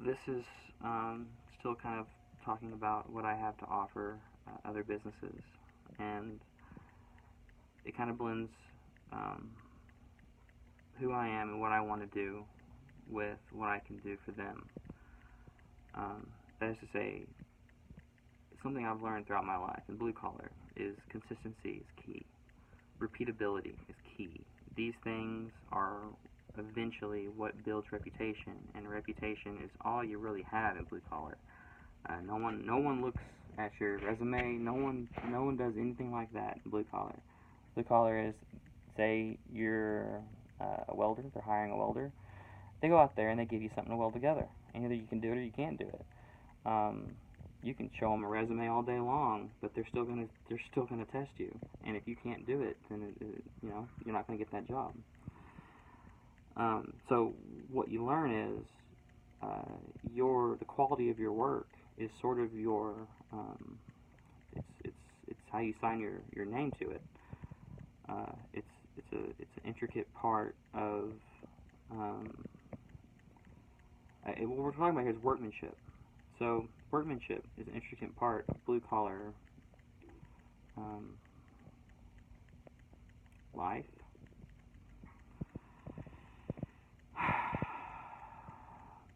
this is still kind of talking about what I have to offer other businesses, and it kind of blends um, who I am and what I want to do with what I can do for them. That is to say, something I've learned throughout my life in blue collar is consistency is key. Repeatability is key. These things are eventually what builds reputation, and reputation is all you really have in blue collar. No one looks at your resume. No one does anything like that in blue collar. Blue collar is, say you're a welder. They're hiring a welder. They go out there and they give you something to weld together, and either you can do it or you can't do it. Um, you can show them a resume all day long, but they're still gonna test you. And if you can't do it, then you're not gonna get that job. So what you learn is the quality of your work is sort of your it's how you sign your name to it. It's an intricate part of what we're talking about here is workmanship. So workmanship is an intricate part of blue collar um, life.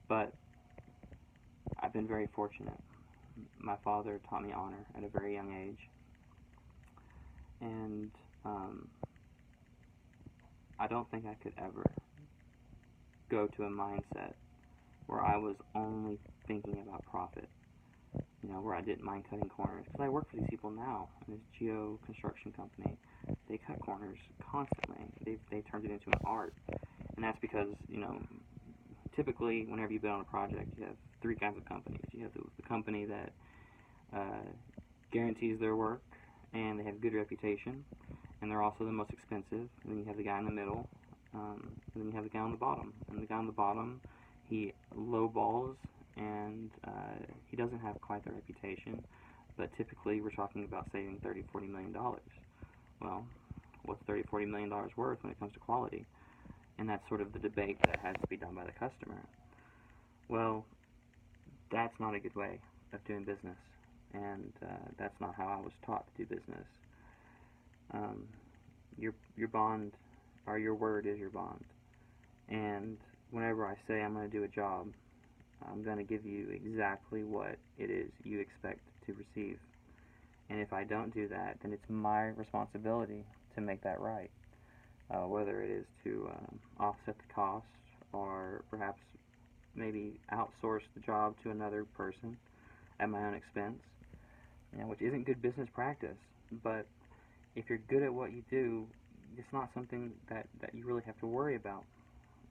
But I've been very fortunate. My father taught me honor at a very young age, and I don't think I could ever go to a mindset where I was only thinking about profit. Where I didn't mind cutting corners, because I work for these people now in this geo construction company. They cut corners constantly. They turned it into an art, and that's because typically whenever you bid on a project, you have three kinds of companies. You have the company that guarantees their work, and they have good reputation, and they're also the most expensive. And then you have the guy in the middle, and then you have the guy on the bottom. And the guy on the bottom, he lowballs, and he doesn't have quite the reputation, but typically we're talking about saving $30-40 million. Well, what's $30-40 million worth when it comes to quality? And that's sort of the debate that has to be done by the customer. Well, that's not a good way of doing business, and that's not how I was taught to do business. Your bond, or your word, is your bond. And whenever I say I'm going to do a job, I'm going to give you exactly what it is you expect to receive. And if I don't do that, then it's my responsibility to make that right. Whether it is to offset the cost, or perhaps maybe outsource the job to another person at my own expense, which isn't good business practice. But if you're good at what you do, it's not something that you really have to worry about.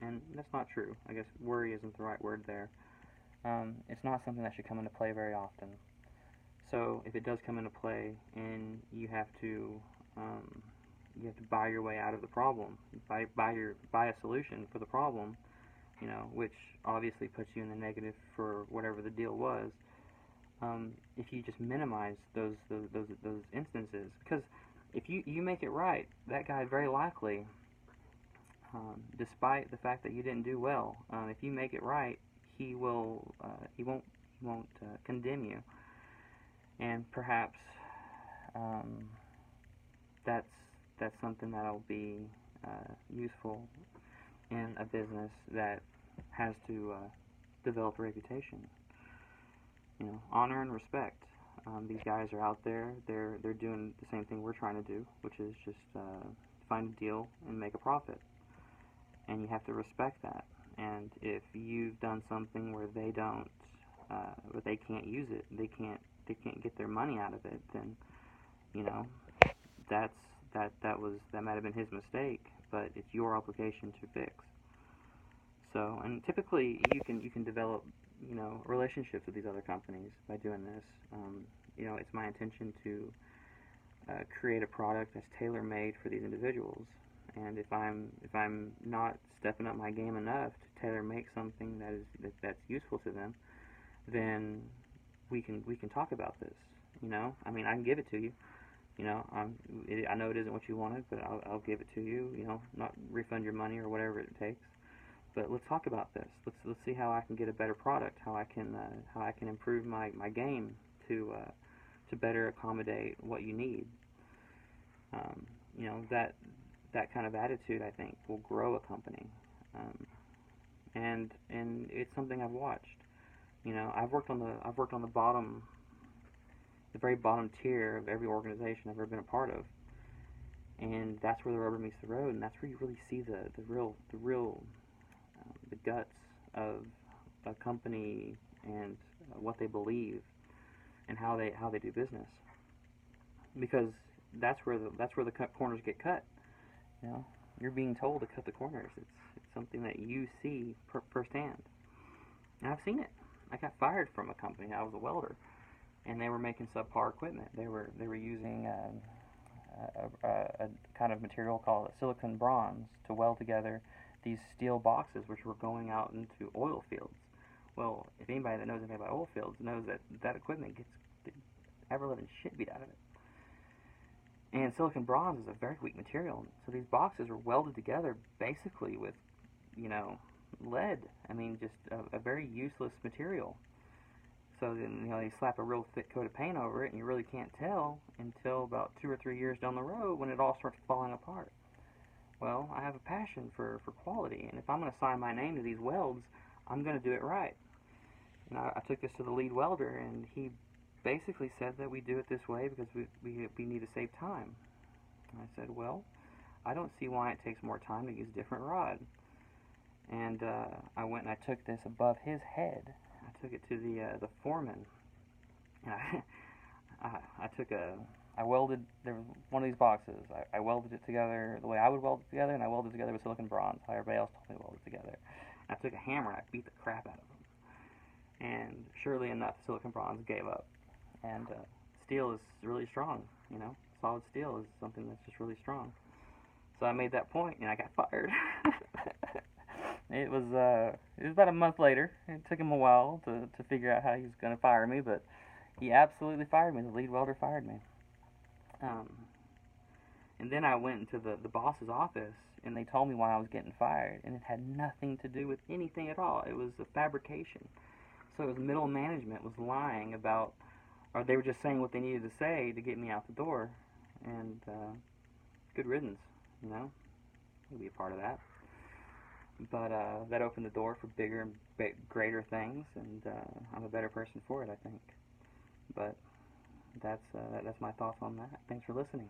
And that's not true. I guess worry isn't the right word there. It's not something that should come into play very often. So if it does come into play, and you have to buy your way out of the problem, buy a solution for the problem, which obviously puts you in the negative for whatever the deal was. If you just minimize those instances, because if you make it right, that guy very likely, despite the fact that you didn't do well, if you make it right, he won't condemn you, and perhaps that's something that'll be useful in a business that has to develop a reputation. Honor and respect. These guys are out there. They're doing the same thing we're trying to do, which is just find a deal and make a profit. And you have to respect that. And if you've done something where they don't, where they can't use it, they can't get their money out of it, then that might have been his mistake, but it's your obligation to fix. So, and typically you can develop relationships with these other companies by doing this. It's my intention to create a product that's tailor-made for these individuals. And if I'm not stepping up my game enough to tailor-make something that's useful to them, then we can talk about this. I mean, I can give it to you. I know it isn't what you wanted, but I'll give it to you. Not refund your money or whatever it takes. but let's talk about this. Let's see how I can get a better product, how I can improve my game to better accommodate what you need. You know, that kind of attitude, I think, will grow a company. And it's something I've watched. You know, I've worked on the bottom, the very bottom tier of every organization I've ever been a part of, and that's where the rubber meets the road, and that's where you really see the guts of a company and what they believe and how they do business, because that's where the corners get cut. You know, you're being told to cut the corners. It's something that you see firsthand, and I've seen it. I got fired from a company. I was a welder, and they were making subpar equipment. They were using a kind of material called silicon bronze to weld together these steel boxes, which were going out into oil fields. Well, if anybody that knows anything about oil fields knows that that equipment gets the ever-living shit beat out of it. And silicon bronze is a very weak material, so these boxes were welded together basically with, you know, lead. I mean, just a very useless material. So then, you know, you slap a real thick coat of paint over it, and you really can't tell until about 2 or 3 years down the road when it all starts falling apart. Well, I have a passion for quality, and if I'm going to sign my name to these welds, I'm going to do it right. And I took this to the lead welder, and he basically said that we do it this way because we need to save time. And I said, well, I don't see why it takes more time to use a different rod. And I went and I took this above his head. I took it to the foreman, and I welded, there was one of these boxes. I welded it together the way I would weld it together, and I welded it together with silicon bronze, how everybody else told me to weld it together. And I took a hammer and I beat the crap out of them. And surely enough, silicon bronze gave up. And steel is really strong, you know. Solid steel is something that's just really strong. So I made that point, and I got fired. It was about a month later. It took him a while to figure out how he was going to fire me, but he absolutely fired me. The lead welder fired me. And then I went into the boss's office, and they told me why I was getting fired, and it had nothing to do with anything at all. It was a fabrication. So it was middle management was lying about, or they were just saying what they needed to say to get me out the door, and good riddance, you know. I'll be a part of that. But that opened the door for bigger and greater things, and I'm a better person for it, I think. But that's my thoughts on that. Thanks for listening.